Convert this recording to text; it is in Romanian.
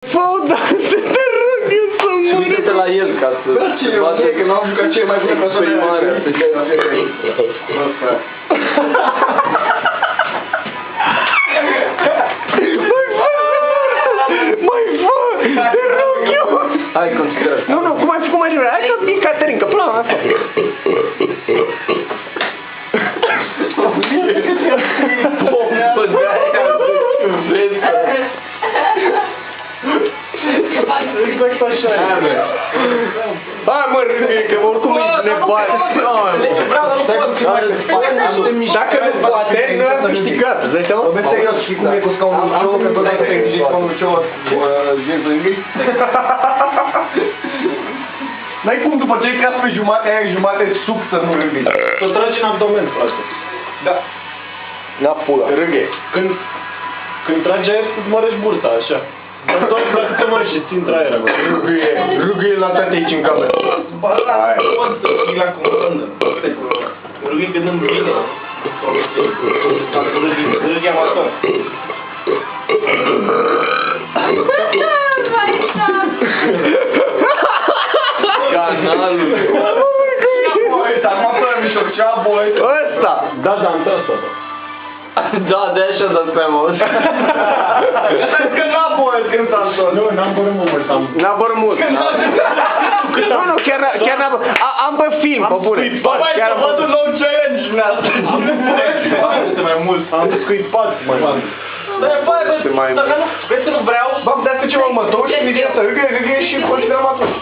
Fă o dansă, te rog eu să mori. Și uite-te la el ca să... Da, ce e ok, că n-am jucat cel mai bun personaj. Mai fă, te rog eu. Hai, consideră. Nu, cum ai făcut mai devreme? Hai să fii Caterin, că până la asta. Bă, de-aia vezi că... Exact așa e. Hai mă, râde, că oricum ești nepoate. Dacă ne poate, noi am câștigat, îți dai seama? Bă, serios, știi cum e cu scaunul ciou, că tot dacă te îngrijești scaunul ciou, vezi lângă-i? N-ai cum după ce ai tras pe jumate, aia jumate sub să nu rânghi. Să tragi în abdomen, frate. Da. La pula. Rânghe. Când tragi aer, îți mărești burta, așa. Dar doar dacă te mărești și ți intră aer acolo. Rânghe la toate aici în cameră. Ba, da, pot să fii la comandă. Rânghe când îmi vine. Rânghe amator. Canalul. Acum fără mișoc, ce-a boi? Ăsta! Da, am tras asta. Da, de așa dați pe mult. Că n-a boi când s-a întors. Nu, n-am bărut mult, am... N-a bărmut. Nu, chiar n-a bărmut. Am pe film, pe bune. Chiar am văzut nou challenge în asta. Este mai mult. Am scuipat, mai mult. Dar bă, dacă nu, vezi că nu vreau, bă, dați-te ceva următor și mi-e să râgă și considerăm atunci.